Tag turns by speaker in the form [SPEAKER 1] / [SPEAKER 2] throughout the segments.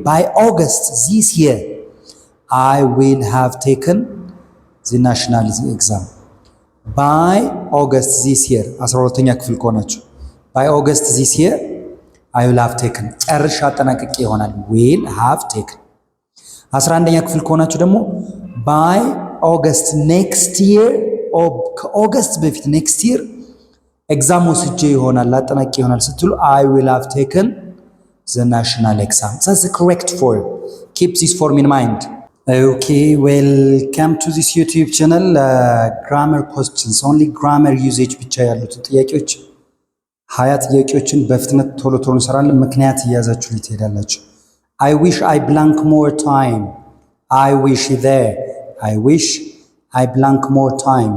[SPEAKER 1] by August this year I will have taken the national exam. By August this year 12ኛ ክፍል ከሆናችሁ by August this year I will have taken ጨርሻ አጠናቅቄ ይሆናል will have taken 11ኛ ክፍል ከሆናችሁ ደግሞ by August next year ከኦገስት በፊት next year ኤግዛም ወስጄ ይሆናል አጠናቅቄ ይሆናል ስትሉ I will have taken the national exam. That's the correct form. Keep this form in mind. Okay, welcome to this YouTube channel. Grammar questions, only grammar usage ብቻ ያሉት ጥያቄዎች 20 ጥያቄዎችን በፍጥነት ቶሎ እንሰራለን ምክንያት እያዛችሁ ልትሄዳላችሁ I wish I blank more time. I wish there. I wish I blank more time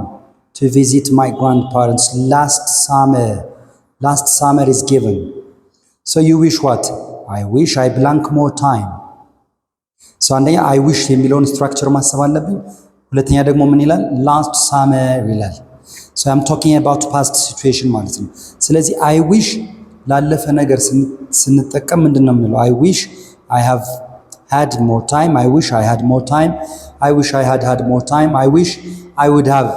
[SPEAKER 1] to visit my grandparents last summer is given. So you wish what? I wish I blank more time. So አንደኛ I wish የሚለውን ስትራክቸር ማሰብ አለብኝ ሁለተኛ ደግሞ ምን ይላል last summer ይላል So I'm talking about past situation ማለት ነው ስለዚህ I wish ላለፈ ነገር ስንጠቀም ምንድነው የምንለው I wish I have had more time I wish I had more time I wish I had more time I wish I would have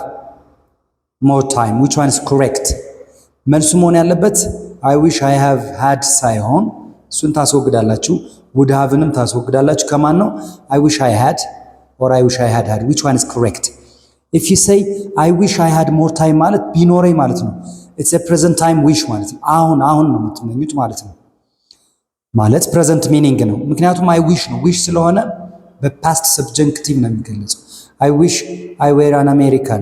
[SPEAKER 1] more time which one is correct መልሱ መሆን ያለበት I wish I have had ሳይሆን እሱን ታስወግዳላችሁ would haveንም ታስወግዳላችሁ ከማን ነው I wish I had or I wish I had which one is correct if you say I wish I had more time ማለት ቢኖረኝ ማለት ነው it's a present time wish ማለት ነው አሁን ነው የምትመኙት ማለት ነው ማለት present meaning ነው ምክንያቱም I wish ነው wish ስለሆነ በpast subjunctive ነው የሚገለጸው I wish I were an American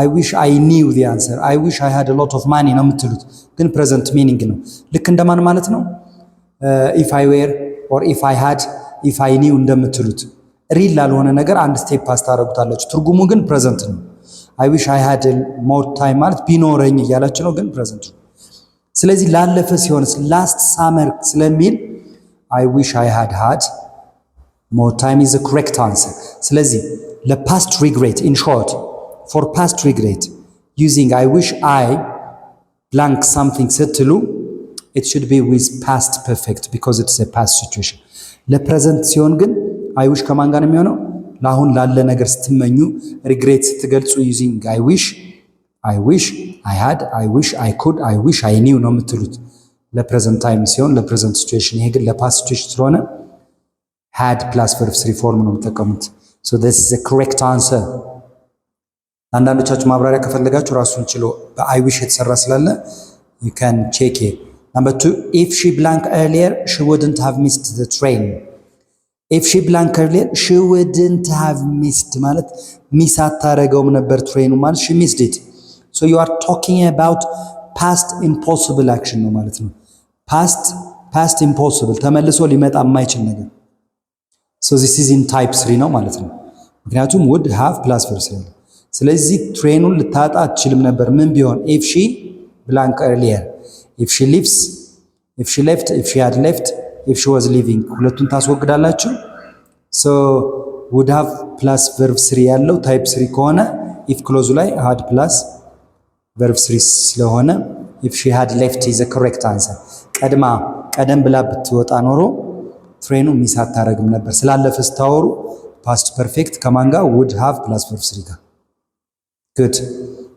[SPEAKER 1] I wish I knew the answer I wish I had a lot of money ነው የምትሉት ግን present meaning ነው ልክ እንደማን ማለት ነው if I were or if I had if I knew እንደምትሉት ሪል ላልሆነ ነገር አንድ ስቴፕ ፓስ ታደርጉታላችሁ ትርጉሙ ግን present ነው I wish I had more time ማለት ቢኖረኝ እያላችሁ ነው ግን present ነው ስለዚህ ላለፈ ሲሆንስ last summer ስለሚል I wish I had more time is the correct answer ስለዚህ ለpast regret in short for past regret using I wish I blank something ስትሉ it should be with past perfect because it's a past situation ለpresent ሲሆን ግን I wish ከማን ጋር ነው የሚሆነው ለአሁን ላለ ነገር ስትመኙ regret ስትገልጹ using I wish I had I wish I could I wish I knew ነው የምትሉት ለpresent time ሲሆን ለpresent situation ይሄ ግን ለpast situation ስለሆነ had plus verb 3 form ነው የምትጠቀሙት so this is the correct answer አንዳንዶቻችሁ ማብራሪያ ከፈለጋችሁ ራሱን ችሎ በI wish የተሰራ ስላለ you can check it number 2 if she blank earlier she wouldn't have missed the train if she blank earlier she wouldn't have missed ማለት ሚስ አታረገውም ነበር ትሬኑ ማለት she missed it so you are talking about past impossible action ነው ማለት ነው past impossible ተመልሶ ሊመጣ የማይችል ነገር so this is in type 3 ነው ማለት ነው ምክንያቱም would have plus verb 3 ስለዚህ ትሬኑን ልታጣ አትችልም ነበር ምን ቢሆን if she blank earlier if she leaves if she left if she had left if she was leaving ሁለቱን ታስወግዳላችሁ so would have plus verb 3 ያለው type 3 ከሆነ if clause ላይ had plus verb 3 ስለሆነ if she had left is the correct answer ቀደም ብላ ብትወጣ ኖሮ ትሬኑ ሚስ አታረግም ነበር ስላለፈ ስታወሩ past perfect ከማን ጋር would have plus verb 3 ጋር good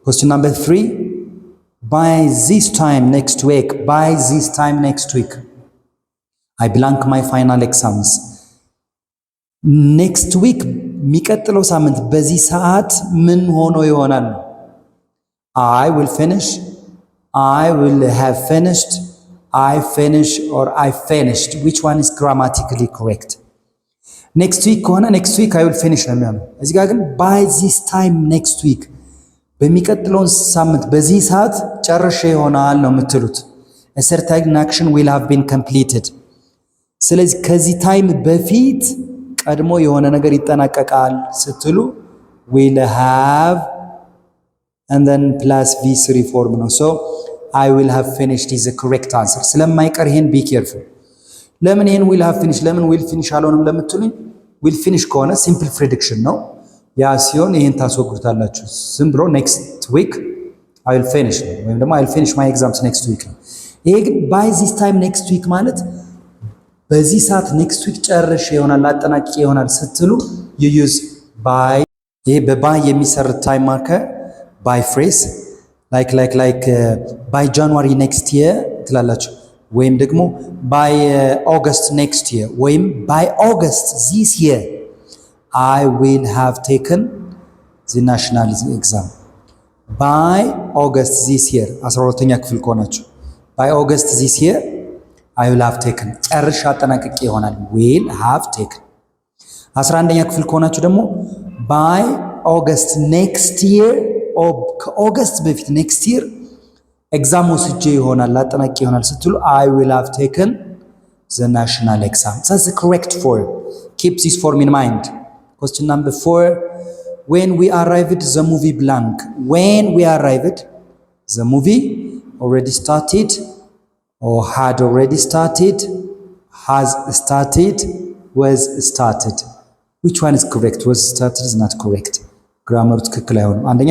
[SPEAKER 1] question number 3 by this time next week I blank my final exams next week የሚቀጥለው ሳምንት በዚህ ሰዓት ምን ሆኖ ይሆናል I will finish I will have finished I finish or I finished which one is grammatically correct next week ከሆነ next week I will finish ነው የሚሆነው እዚህ ጋር ግን by this time next week በሚቀጥለው ሳምንት በዚህ ሰዓት ጨርሼ ይሆናል ነው የምትሉት a certain action will have been completed ስለዚህ ከዚህ ታይም በፊት ቀድሞ የሆነ ነገር ይጠናቀቃል ስትሉ will have and then plus v3 form ነው so I will have finished is the correct answer ስለማይቀር ይሄን be careful ለምን ይሄን will have finished ለምን will finish አልሆነም ለምትሉኝ will finish ከሆነ simple prediction ነው ያ ሲሆን ይሄን ታስወግዱታላችሁ ዝም ብሎ next week I will finish ወይም ደግሞ I will finish my exams next week ነው ይሄ ግን by this time next week ማለት በዚህ ሰዓት ኔክስት ዊክ ጨርሼ ይሆናል አጠናቅቄ ይሆናል ስትሉ you use by ይሄ በባይ የሚሰር ታይም ማርከር by phrase like by January next year ትላላችሁ ወይም ደግሞ by August next year ወይም by August this year I will have taken the national exam by August this year 12ኛ ክፍል ከሆናችሁ by August this year I will have taken ጨርሼ አጠናቅቄ ይሆናል will have taken 11ኛ ክፍል ከሆናችሁ ደግሞ by August next year ከኦገስት በፊት next year ኤግዛም ወስጄ ይሆናል አጠናቅቄ ይሆናል ስትሉ I will have taken the national exam. That's the correct form. Keep this form in mind. Question number 4. When we arrived, the movie blank. When we arrived, the movie already started or had already started, has started, was started. Which one is correct? Was started is not correct. Grammar ትክክል አይሆንም። አንደኛ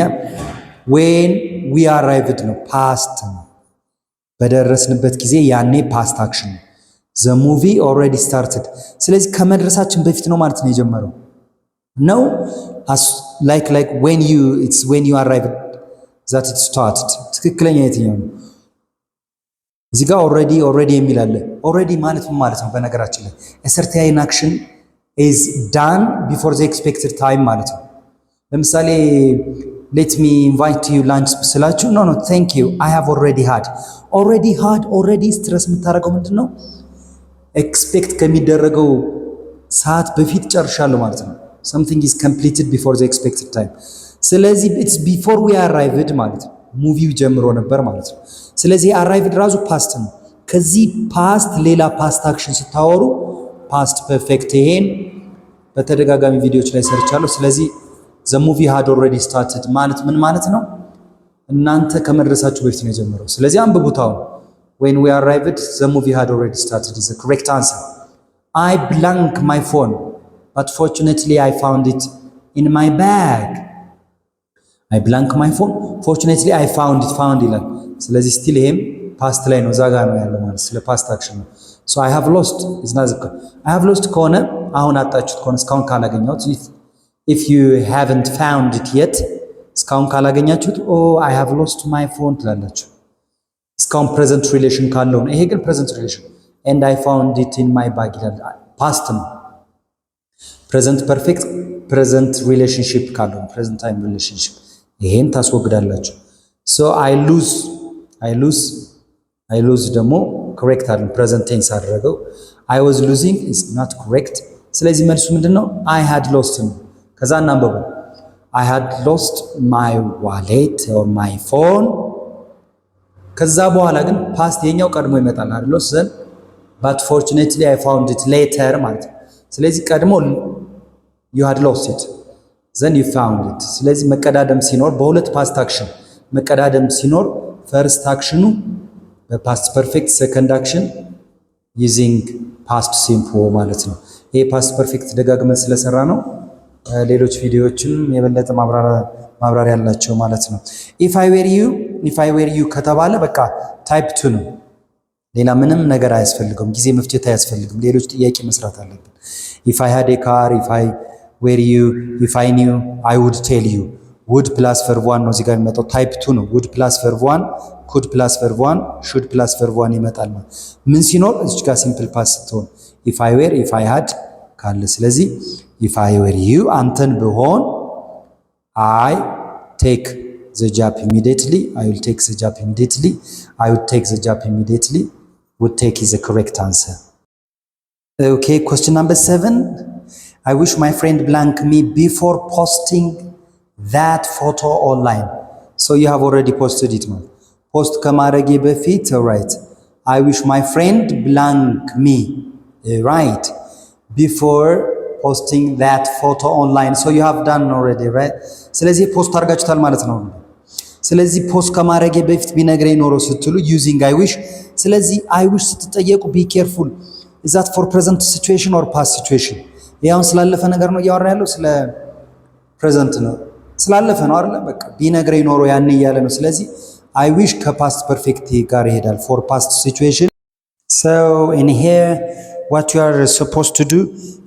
[SPEAKER 1] when we arrived ነው past ነው። በደረስንበት ጊዜ ያኔ past action ነው። the movie already started ስለዚህ ከመድረሳችን በፊት ነው ማለት ነው የጀመረው ነው as like when you arrived that it started ትክክለኛ የትኛው ነው? እዚህ ጋር already የሚል አለ። already ማለት ምን ማለት ነው? በነገራችን ላይ a certain action is done before the expected time ማለት ነው። ለምሳሌ let me invite you lunch ስላችሁ no thank you I have already stress የምታደርገው ምንድነው? ኤክስፔክት ከሚደረገው ሰዓት በፊት ጨርሻለሁ ማለት ነው። something is completed before the expected time ስለዚህ it's before we arrived ማለት ነው። ሙቪው ጀምሮ ነበር ማለት ነው። ስለዚህ arrived ራሱ past ነው። ከዚህ past ሌላ past action ስታወሩ past perfect ይሄን በተደጋጋሚ ቪዲዮዎች ላይ ሰርቻለሁ። ስለዚህ the movie had already started ማለት ምን ማለት ነው? እናንተ ከመድረሳችሁ በፊት ነው የጀመረው። ስለዚህ አንብቡት አሁን when we arrived the movie had already started is the correct answer. I blank my phone but fortunately I found it in my bag. I blank my phone fortunately I found ይላል። ስለዚህ still ይሄም past ላይ ነው ዛጋ ነው ያለው ማለት ስለ past action ነው። so I have lost is not I have lost ከሆነ አሁን አጣችሁት ከሆነ እስካሁን ካላገኛችሁት if you haven't found it yet እስካሁን ካላገኛችሁት I have lost my phone ትላላችሁ። እስካሁን present relation ካለው ነው። ይሄ ግን present relation and I found it in my bag ይላል። past ነው። present perfect present relationship ካለው present time relationship ይሄን ታስወግዳላችሁ። so I lose ደግሞ correct አይደለም present tense አደረገው። I was losing is not correct። ስለዚህ መልሱ ምንድነው? I had lost ነው። ከዛ እናንበቡ I had lost my wallet or my phone ከዛ በኋላ ግን past የኛው ቀድሞ ይመጣል አይደል? then but fortunately I found it later ማለት ነው። ስለዚህ ቀድሞ you had lost it then you found it ስለዚህ መቀዳደም ሲኖር በሁለት past action መቀዳደም ሲኖር first actionኑ በpast perfect second action using past simple ማለት ነው። ይሄ past perfect ደጋግመን ስለሰራ ነው ሌሎች ቪዲዮዎችን የበለጠ ማብራሪያ ያላቸው ማለት ነው። if I were you ከተባለ በቃ ታይፕ 2 ነው። ሌላ ምንም ነገር አያስፈልገውም። ጊዜ መፍጀት አያስፈልግም። ሌሎች ጥያቄ መስራት አለብን። if I had a car if I were you if I knew I would tell you would plus verb 1 ነው እዚህ ጋር የሚመጣው ታይፕ 2 ነው። would plus verb 1 could plus verb 1 should plus verb 1 ይመጣል ማለት ምን ሲኖር እዚህ ጋር ሲምፕል ፓስ ስትሆን if I were if I had ካለ ስለዚህ if I were you አንተን ብሆን I take the job immediately I will take the job immediately I would take the job immediately would take is the correct answer. Okay, question number 7. I wish my friend blank me before posting that photo online. So you have already posted it man. Post ከማድረጌ በፊት right. I wish my friend blank me right before posting that photo online. So you have done already right. ስለዚህ ፖስት አድርጋችኋል ማለት ነው። ስለዚህ ፖስት ከማድረጌ በፊት ቢነግረኝ ኖሮ ስትሉ using I wish ስለዚህ I wish ስትጠየቁ be careful is that for present situation or past situation? ያው ስላለፈ ነገር ነው እያወራ ያለው ስለ present ነው ስላለፈ ነው አይደል? በቃ ቢነግረኝ ኖሮ ያን እያለ ነው። ስለዚህ I wish ከpast perfect ጋር ይሄዳል for past situation. So in here what you are supposed to do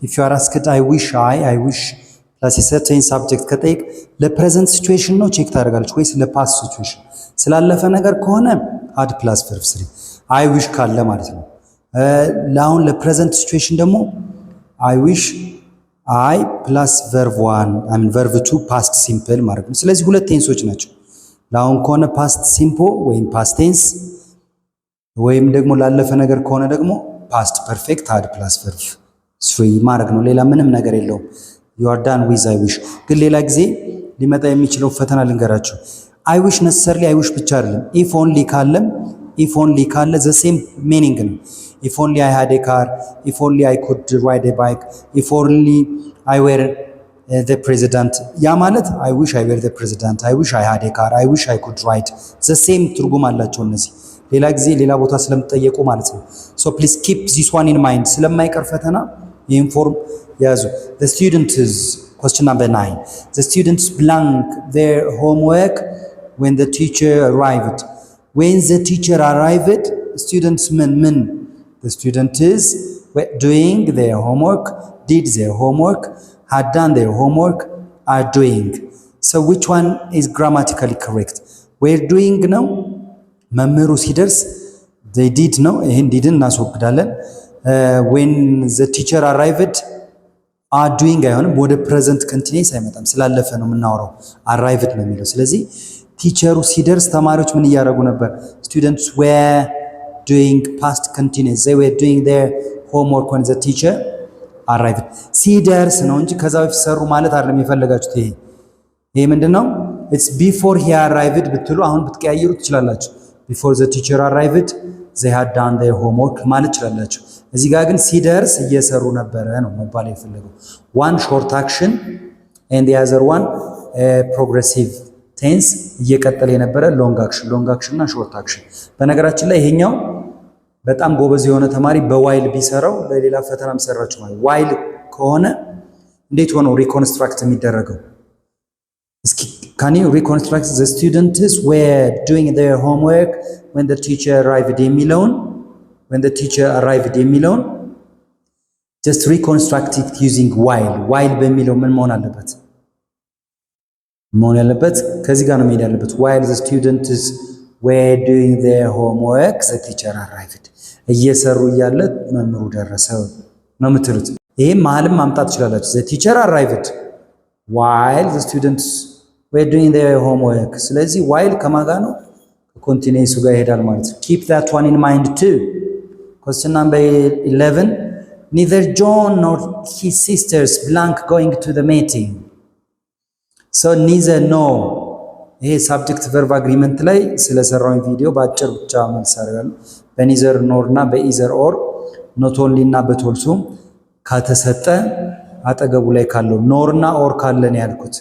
[SPEAKER 1] if you are asked I wish plus a certain subject ከጠይቅ ለፕሬዘንት ሲቹዌሽን ነው ቼክ ታደርጋለች ወይስ ለፓስት ሲቹዌሽን ስላለፈ ነገር ከሆነ አድ ፕላስ ቨርብ 3 I wish ካለ ማለት ነው ለአሁን ለፕሬዘንት ሲቹዌሽን ደግሞ I wish I plus verb 1 verb 2 past simple ማለት ነው ስለዚህ ሁለት ቴንሶች ናቸው ለአሁን ከሆነ past simple ወይም past tense ወይም ደግሞ ላለፈ ነገር ከሆነ ደግሞ past perfect add plus verb 3 ማለት ነው ሌላ ምንም ነገር የለውም you are done with I wish ግን ሌላ ጊዜ ሊመጣ የሚችለው ፈተና ልንገራችሁ I wish necessarily I wish ብቻ አይደለም if only ካለ the same meaning ነው if only I had a car if only I could ride a bike if only I were the president ያ ማለት I wish I were the president I wish I had a car I wish I could ride the same ትርጉም አላቸው እነዚህ ሌላ ጊዜ ሌላ ቦታ ስለምትጠየቁ ማለት ነው so please keep this one in mind ስለማይቀር ፈተና ይሄን ፎርም ያዙ the students question number 9 the students blank their homework when the teacher arrived when the teacher arrived students men the student is doing their homework did their homework had done their homework are doing so which one is grammatically correct we're doing now መምህሩ ሲደርስ they did ነው ይሄን ዲድን እናስወግዳለን when the teacher arrived are doing አይሆንም ወደ present continuous አይመጣም ስላለፈ ነው የምናወራው arrived ነው የሚለው ስለዚህ ቲቸሩ ሲደርስ ተማሪዎች ምን ያደርጉ ነበር students were doing past continuous they were doing their homework when the teacher arrived ሲደርስ ነው እንጂ ከዛ በፊት ሰሩ ማለት አይደለም የፈለጋችሁት ይሄ ምንድነው it's before he arrived ብትሉ አሁን ብትቀያየሩ ትችላላችሁ before the teacher arrived they had done their homework ማለት ትችላላችሁ እዚህ ጋር ግን ሲደርስ እየሰሩ ነበር ነው መባል የፈለገው one short action and the other one progressive tense እየቀጠለ የነበረ long action እና short action በነገራችን ላይ ይሄኛው በጣም ጎበዝ የሆነ ተማሪ በዋይል ቢሰራው ለሌላ ፈተናም ሰራችሁ ማለት ዋይል ከሆነ እንዴት ሆኖ ሪኮንስትራክት የሚደረገው እስኪ can you reconstruct the students were doing their homework when the teacher arrived የሚለውን just reconstruct it using while በሚለው ምን መሆን አለበት ከዚህ ጋር ነው መሄድ ያለበት while the students were doing their homework the teacher arrived እየሰሩ እያለ መምህሩ ደረሰ ነው የምትሉት ይሄ መሀልም ማምጣት ትችላላችሁ the teacher arrived while the students were doing their homework ስለዚህ while ከማጋ ነው continuous ጋር ይሄዳል ማለት ነው keep that one in mind too question number 11 neither John nor his sisters blank going to the meeting so neither no ይሄ subject verb agreement ላይ ስለሰራው ቪዲዮ ባጭር ብቻ መልስ አደርጋለሁ በኒዘር ኖር እና በኢዘር ኦር not only እና but also ከተሰጠ አጠገቡ ላይ ካለው ኖር እና ኦር ካለ ነው ያልኩት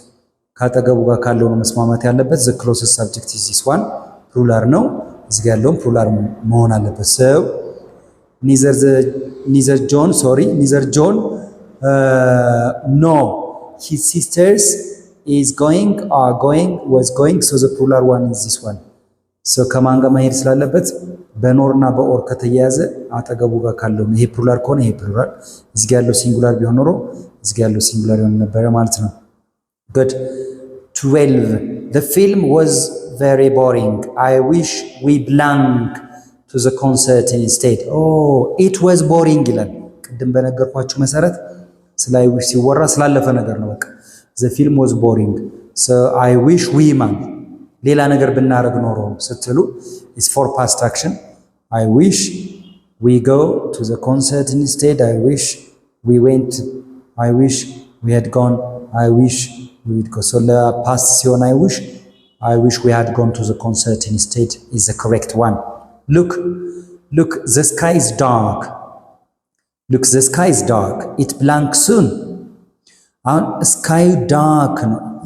[SPEAKER 1] ካጠገቡ ጋር ካለው ነው መስማማት ያለበት the closest subject is this one plural ነው እዚህ ጋር ያለው plural መሆን አለበት so neither John no his sisters is going are going was going so the plural one is this one so ከማን ጋር መሄድ ስላለበት በኖርና በኦር ከተያያዘ አጠገቡ ጋር ካለው ይሄ plural ከሆነ ይሄ plural እዚህ ጋር ያለው ሲንጉላር ቢሆን ኖሮ እዚህ ጋር ያለው ሲንጉላር ይሆን ነበር ማለት ነው good 12 the film was very boring I wish we blank to the concert instead oh it was boring ይላል ቅድም በነገርኳችሁ መሰረት ስለ I wish ሲወራ ስላለፈ ነገር ነው በቃ the film was boring so I wish we man ሌላ ነገር ብናረግ ኖሮ ስትሉ is for past action I wish we go to the concert instead I wish we went I wish we had gone I wish we would go so the past ሲሆን I wish we had gone to the concert instead is the correct one look the sky is dark the sky is dark it blank soon sky dark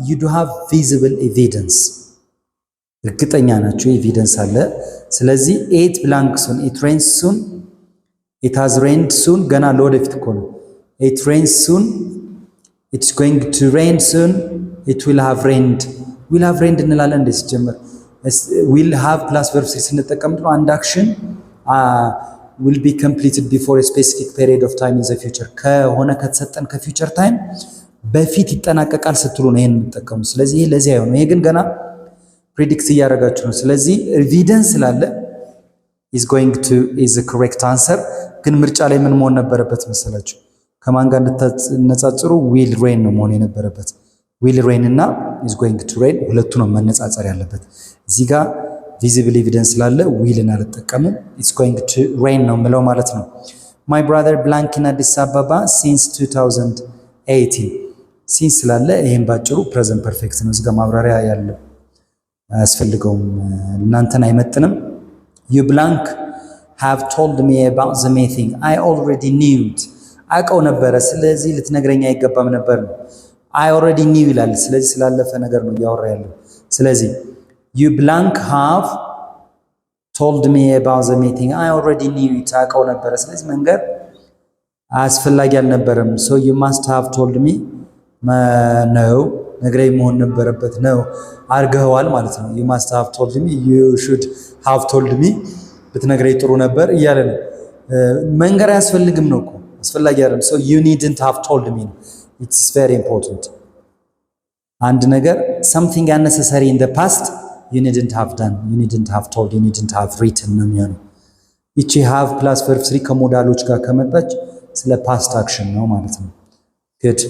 [SPEAKER 1] you do have visible evidence እርግጠኛ ናችሁ ኤቪደንስ አለ ስለዚህ it blank soon it rains soon it has rained soon ገና ለወደፊት እኮ ነው it rains soon it's going to rain soon it will have rained እንላለን እንደ ሲጀመር will have plus verb ስንጠቀም ነው አንድ አክሽን will be completed before a specific period of time in the future ከሆነ ከተሰጠን ከፊውቸር ታይም በፊት ይጠናቀቃል ስትሉ ነው ይሄን የምትጠቀሙ። ስለዚህ ይሄ ለዚህ አይሆንም። ይሄ ግን ገና ፕሪዲክት እያደረጋችሁ ነው። ስለዚህ ኤቪደንስ ስላለ is going to is the correct answer። ግን ምርጫ ላይ ምን መሆን ነበረበት መሰላችሁ? ከማን ጋር እንድትነጻጽሩ will rain ነው መሆን የነበረበት። will rain እና is going to rain ሁለቱ ነው መነጻጸር ያለበት። እዚህ ጋር visible evidence ስላለ willን አልተጠቀምም። it's going to rain ነው ምለው ማለት ነው። my brother blank in Addis Ababa since 2018 since ስላለ ይሄን ባጭሩ present perfect ነው። እዚህ ጋር ማብራሪያ ያለው አያስፈልገውም፣ እናንተን አይመጥንም። you blank have told me about the main thing I already knew it አውቀው ነበረ ስለዚህ ልትነግረኝ አይገባም ነበር ነው። I already knew ይላል። ስለዚህ ስላለፈ ነገር ነው እያወራ ያለው። ስለዚህ you blank have told me about the meeting I already knew it አውቀው ነበረ ስለዚህ መንገር አስፈላጊ አልነበረም። so you must have told me ነው ነግረኝ መሆን ነበረበት ነው አርገዋል ማለት ነው። you must have told me you should have told me ብትነግረኝ ጥሩ ነበር እያለ ነው። መንገር አያስፈልግም ነው እኮ አስፈላጊ አይደለም። so you needn't have told me it's very important። አንድ ነገር something unnecessary in the past you needn't have done you needn't have told you needn't have written ነው የሚሆነው። እቺ have plus verb 3 ከሞዳሎች ጋር ከመጣች ስለ past action ነው ማለት ነው። good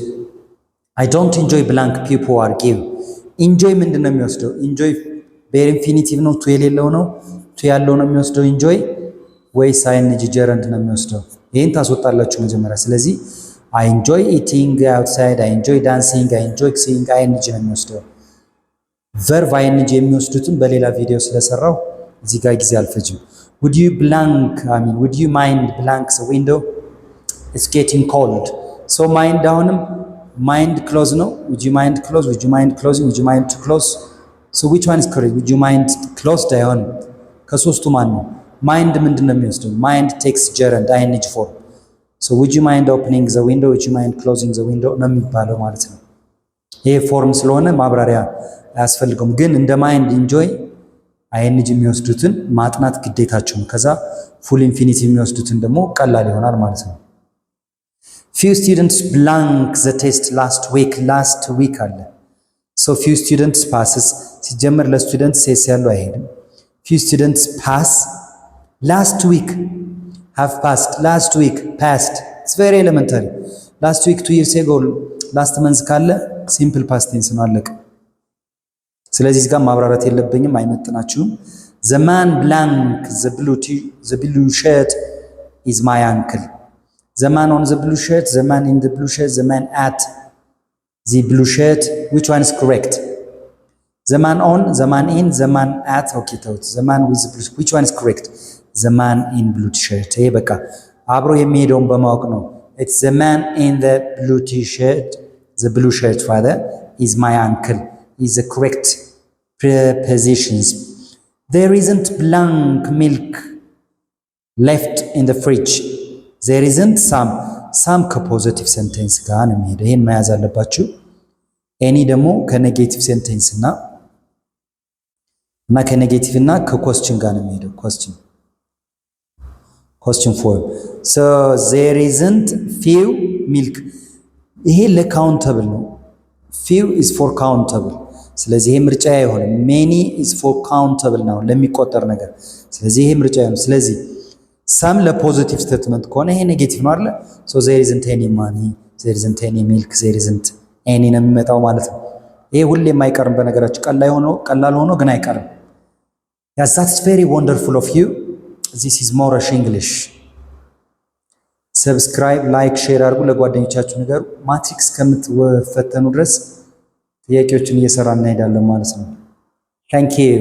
[SPEAKER 1] I don't enjoy blank people argue enjoy ምንድነው የሚወስደው? enjoy bare infinitive ነው to የሌለው ነው to ያለው ነው የሚወስደው enjoy ወይስ ing gerund ነው የሚወስደው? ይሄን ታስወጣላችሁ መጀመሪያ። ስለዚህ I enjoy eating outside I enjoy dancing I enjoy seeing ing ነው የሚወስደው። verb ing የሚወስዱትን በሌላ ቪዲዮ ስለሰራው እዚህ ጋር ጊዜ አልፈጅም። would you blank would you mind blank the window it's getting cold so mind አሁንም mind close ነው። would you mind close would you mind closing would you mind to close so which one is correct? would you mind closed አይሆንም። ከሶስቱ ማን ነው? mind ምንድነው የሚወስደው? mind takes gerund ing form so would you mind opening the window would you mind closing the window ነው የሚባለው ማለት ነው። ይሄ ፎርም ስለሆነ ማብራሪያ አያስፈልገውም። ግን እንደ mind enjoy ing የሚወስዱትን ማጥናት ግዴታቸው ነው። ከዛ full infinitive የሚወስዱትን ደግሞ ቀላል ይሆናል ማለት ነው። few students blank the test last week አለ so few students passes ሲጀመር ለስቱደንት ሴስ ያለው አይሄድም። few students pass last week have passed last week passed it's very elementary last week 2 years ago last month ካለ simple past tense ነው አለቀ። ስለዚህ እዚህ ጋር ማብራራት የለብኝም አይመጥናችሁም። the man blank the blue shirt is my uncle the man on the blue shirt the man in the blue shirt the man at the blue shirt which one is correct? the man on the man in the man at okay ተውት the man with the blue which one is correct? the man in blue shirt ይሄ በቃ አብሮ የሚሄደውን በማወቅ ነው። it's the man in the blue t-shirt the blue shirt father is my uncle is the correct prepositions. there isn't blank milk left in the fridge there isn't some ከፖዚቲቭ ሴንቴንስ ጋር ነው የሚሄደው። ይሄን መያዝ አለባችሁ። any ደግሞ ከኔጌቲቭ ሴንቴንስ እና ከኔጌቲቭ እና ከኮስችን ጋር ነው የሚሄደው። question form so there isn't few milk ይሄ ለካውንተብል ነው። few is for countable ስለዚህ ይሄ ምርጫ አይሆንም። many is for countable ነው ለሚቆጠር ነገር ስለዚህ ይሄ ምርጫ አይሆንም። ስለዚህ some ለፖዚቲቭ ስቴትመንት ከሆነ ይሄ ኔጌቲቭ ነው አይደል? so there isn't any money there isn't any milk there isn't any ነው የሚመጣው ማለት ነው። ይሄ ሁሌ የማይቀርም በነገራችሁ ቀላል ሆኖ ግን አይቀርም። yes that's very wonderful of you this is Morash English subscribe like share አድርጉ ለጓደኞቻችሁ ንገሩ። ማትሪክስ ከምትፈተኑ ድረስ ጥያቄዎችን እየሰራን እንሄዳለን ማለት ነው። thank you